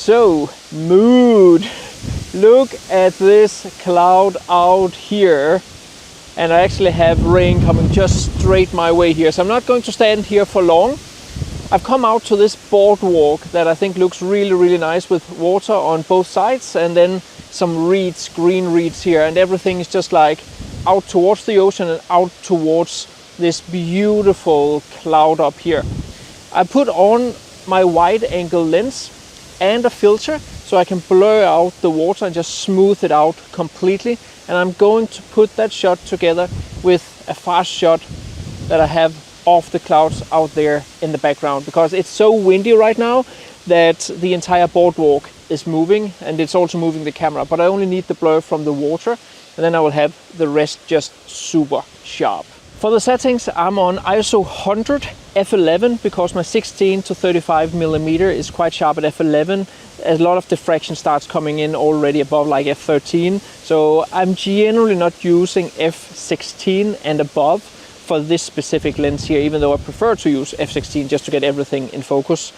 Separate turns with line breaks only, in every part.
So, mood. Look at this cloud out here. And I actually have rain coming just straight my way here. So I'm not going to stand here for long. I've come out to this boardwalk that I think looks really, really nice with water on both sides. And then some reeds, green reeds here. And everything is just like out towards the ocean and out towards this beautiful cloud up here. I put on my wide angle lens and a filter so I can blur out the water and just smooth it out completely. And I'm going to put that shot together with a fast shot that I have of the clouds out there in the background, because it's so windy right now that the entire boardwalk is moving, and it's also moving the camera, but I only need the blur from the water, and then I will have the rest just super sharp. For the settings, I'm on ISO 100 f11 because my 16 to 35 millimeter is quite sharp at f11. A lot of diffraction starts coming in already above like f13. So I'm generally not using f16 and above for this specific lens here, even though I prefer to use f16 just to get everything in focus.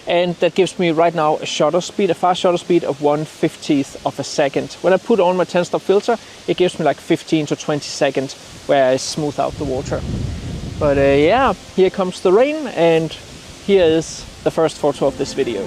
And that gives me right now a shutter speed, a fast shutter speed of 1/50th of a second. When I put on my 10-stop filter, it gives me like 15 to 20 seconds where I smooth out the water. But yeah, here comes the rain, and here is the first photo of this video.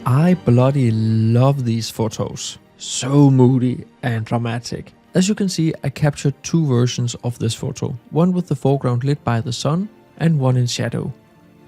I bloody love these photos. So moody and dramatic. As you can see, I captured two versions of this photo. One with the foreground lit by the sun and one in shadow.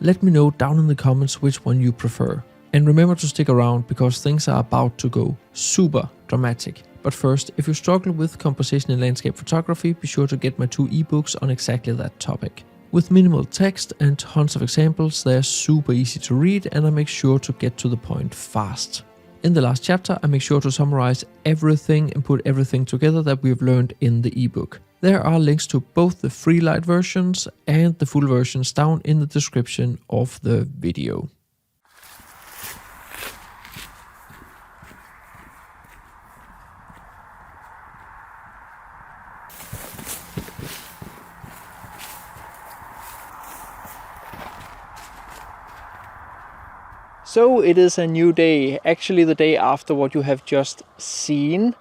Let me know down in the comments which one you prefer. And remember to stick around because things are about to go super dramatic. But first, if you struggle with composition in landscape photography, be sure to get my 2 ebooks on exactly that topic. With minimal text and tons of examples, they're super easy to read, and I make sure to get to the point fast. In the last chapter, I make sure to summarize everything and put everything together that we've learned in the ebook. There are links to both the free light versions and the full versions down in the description of the video.
So it is a new day, actually the day after what you have just seen.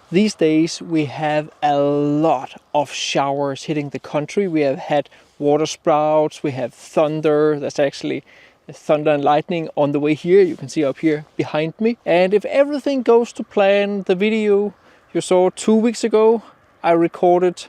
These days we have a lot of showers hitting the country. We have had water sprouts, we have thunder. That's actually thunder and lightning on the way here. You can see up here behind me. And if everything goes to plan, the video you saw 2 weeks ago, I recorded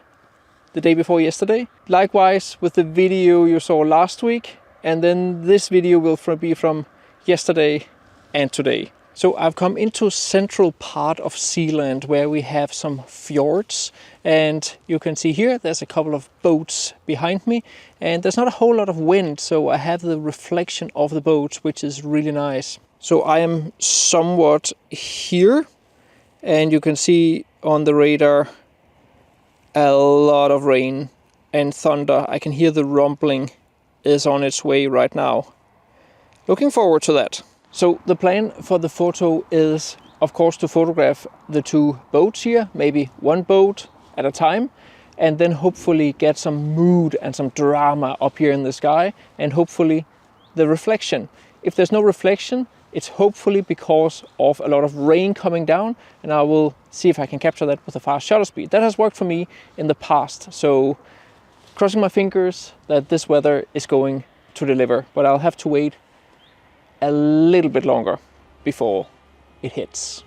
the day before yesterday. Likewise with the video you saw last week. And then this video will be from yesterday and today. So I've come into central part of Zealand where we have some fjords, and you can see here there's a couple of boats behind me, and there's not a whole lot of wind, so I have the reflection of the boats, which is really nice. So I am somewhat here, and you can see on the radar a lot of rain and thunder. I can hear the rumbling is on its way right now. Looking forward to that. So the plan for the photo is, of course, to photograph the 2 boats here, maybe one boat at a time, and then hopefully get some mood and some drama up here in the sky, and hopefully the reflection. If there's no reflection, it's hopefully because of a lot of rain coming down, and I will see if I can capture that with a fast shutter speed. That has worked for me in the past, so crossing my fingers that this weather is going to deliver, but I'll have to wait a little bit longer before it hits.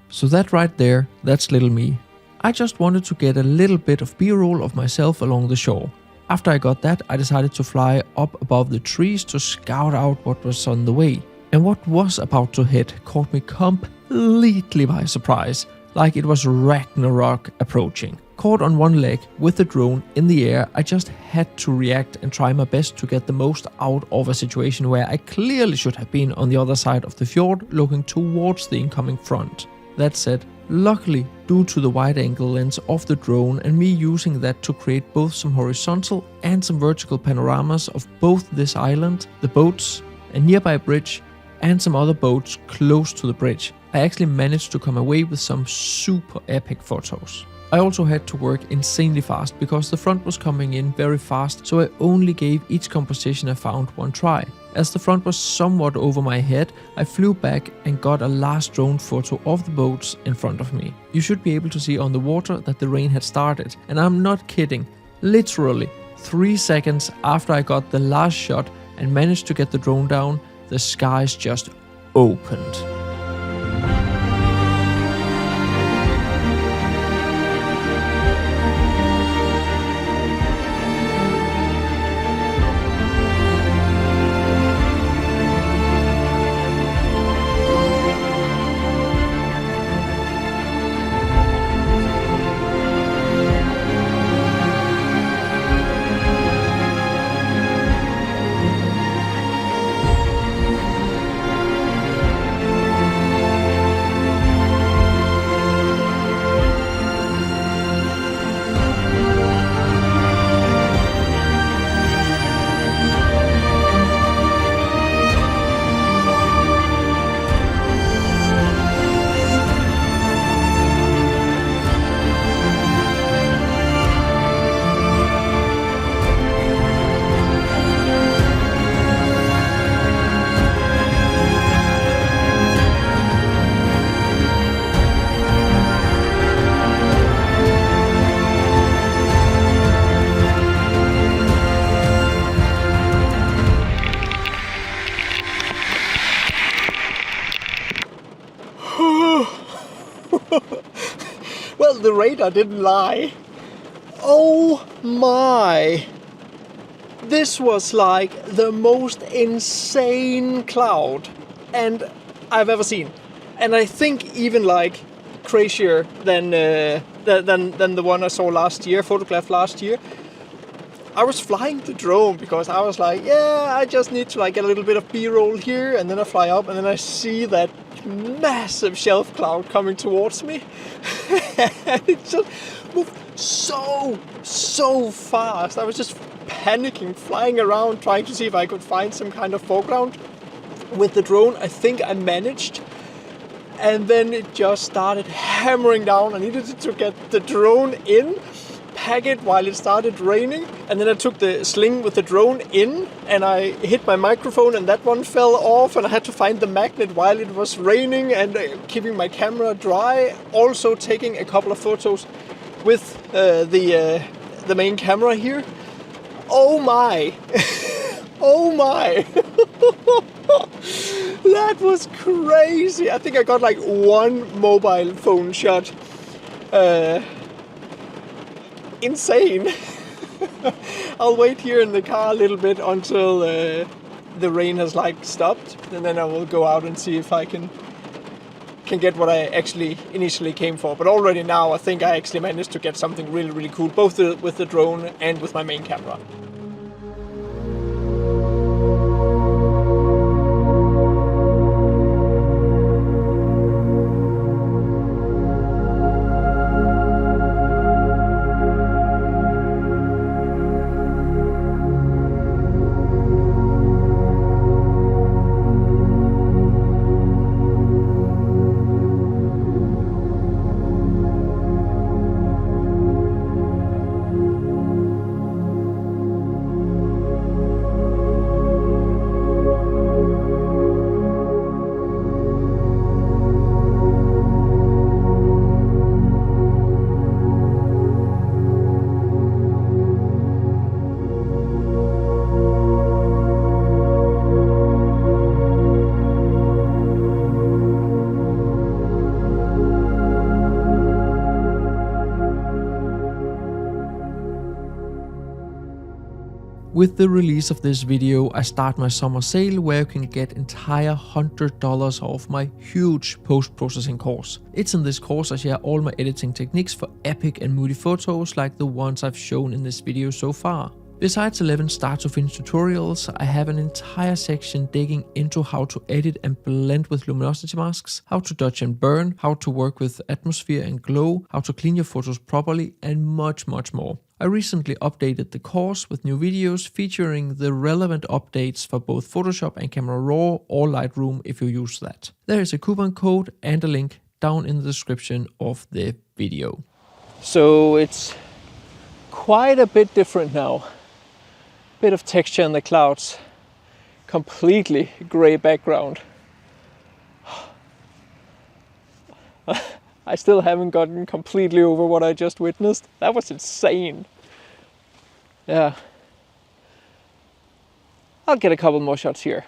So that right there, that's little me. I just wanted to get a little bit of b-roll of myself along the shore. After I got that, I decided to fly up above the trees to scout out what was on the way. And what was about to hit caught me completely by surprise, like it was Ragnarok approaching. Caught on one leg with the drone in the air, I just had to react and try my best to get the most out of a situation where I clearly should have been on the other side of the fjord looking towards the incoming front. That said, luckily, due to the wide angle lens of the drone and me using that to create both some horizontal and some vertical panoramas of both this island, the boats, a nearby bridge, and some other boats close to the bridge, I actually managed to come away with some super epic photos. I also had to work insanely fast because the front was coming in very fast, so I only gave each composition I found one try. As the front was somewhat over my head, I flew back and got a last drone photo of the boats in front of me. You should be able to see on the water that the rain had started, and I'm not kidding, literally 3 seconds after I got the last shot and managed to get the drone down, the skies just opened.
Well, the radar didn't lie. Oh my! This was like the most insane cloud and I've ever seen, and I think even like crazier than the one I saw last year, photographed last year. I was flying the drone because I was like, yeah, I just need to like get a little bit of B-roll here, and then I fly up and then I see that massive shelf cloud coming towards me. And it just moved so fast. I was just panicking, flying around, trying to see if I could find some kind of foreground with the drone. I think I managed. And then it just started hammering down. I needed to get the drone in, pack it while it started raining, and then I took the sling with the drone in and I hit my microphone and that one fell off, and I had to find the magnet while it was raining and keeping my camera dry, also taking a couple of photos with the main camera here. Oh my! Oh my! That was crazy! I think I got like one mobile phone shot. Insane. I'll wait here in the car a little bit until the rain has like stopped, and then I will go out and see if I can get what I actually initially came for. But already now I think I actually managed to get something really cool, both with the drone and with my main camera.
With the release of this video, I start my summer sale where you can get entire $100 off my huge post-processing course. It's in this course I share all my editing techniques for epic and moody photos like the ones I've shown in this video so far. Besides 11 start to finish tutorials, I have an entire section digging into how to edit and blend with luminosity masks, how to dodge and burn, how to work with atmosphere and glow, how to clean your photos properly, and much more. I recently updated the course with new videos featuring the relevant updates for both Photoshop and Camera Raw or Lightroom if you use that. There is a coupon code and a link down in the description of the video.
So it's quite a bit different now. Bit of texture in the clouds, completely gray background. I still haven't gotten completely over what I just witnessed. That was insane. Yeah. I'll get a couple more shots here,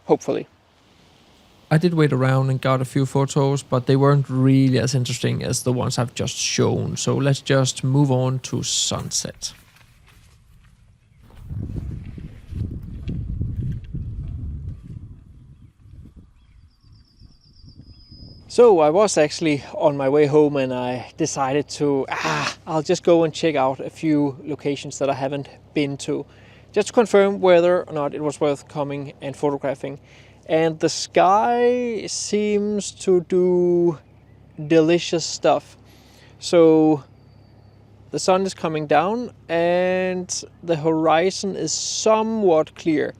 hopefully.
I did wait around and got a few photos, but they weren't really as interesting as the ones I've just shown. So let's just move on to sunset.
So I was actually on my way home and I decided to, I'll just go and check out a few locations that I haven't been to, just to confirm whether or not it was worth coming and photographing. And the sky seems to do delicious stuff. So the sun is coming down and the horizon is somewhat clear.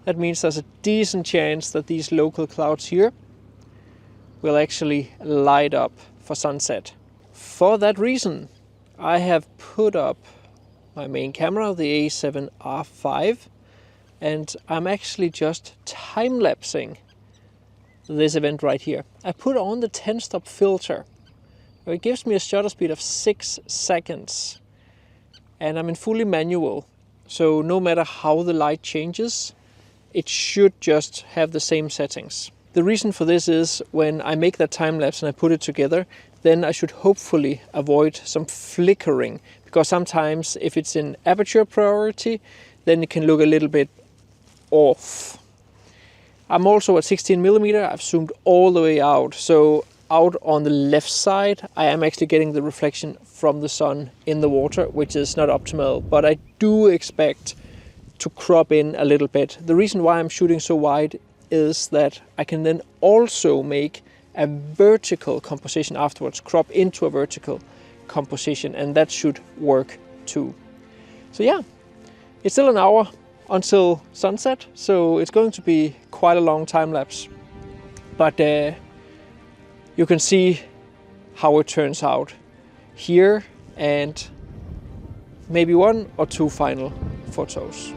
That means there's a decent chance that these local clouds here will actually light up for sunset. For that reason, I have put up my main camera, the A7R5, and I'm actually just time-lapsing this event right here. I put on the 10-stop filter. It gives me a shutter speed of 6 seconds, and I'm in fully manual. So no matter how the light changes, it should just have the same settings. The reason for this is when I make that time lapse and I put it together, then I should hopefully avoid some flickering, because sometimes if it's in aperture priority, then it can look a little bit off. I'm also at 16mm. I've zoomed all the way out. So out on the left side, I am actually getting the reflection from the sun in the water, which is not optimal, but I do expect to crop in a little bit. The reason why I'm shooting so wide is that I can then also make a vertical composition afterwards, crop into a vertical composition, and that should work too. So yeah, it's still an hour until sunset, so it's going to be quite a long time lapse. But you can see how it turns out here and maybe 1 or 2 final photos.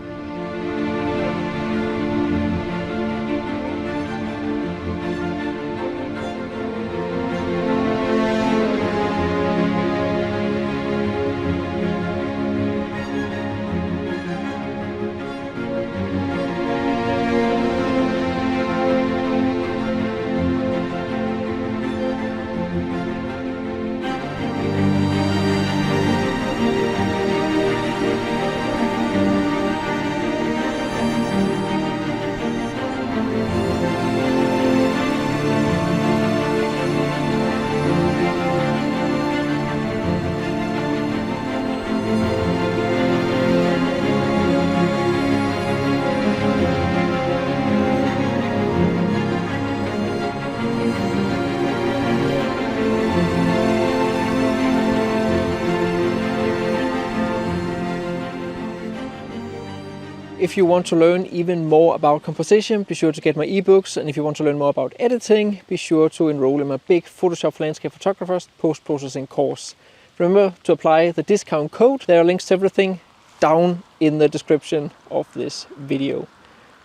If you want to learn even more about composition, be sure to get my ebooks. And if you want to learn more about editing, be sure to enroll in my big Photoshop Landscape Photographers post-processing course. Remember to apply the discount code. There are links to everything down in the description of this video.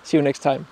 See you next time.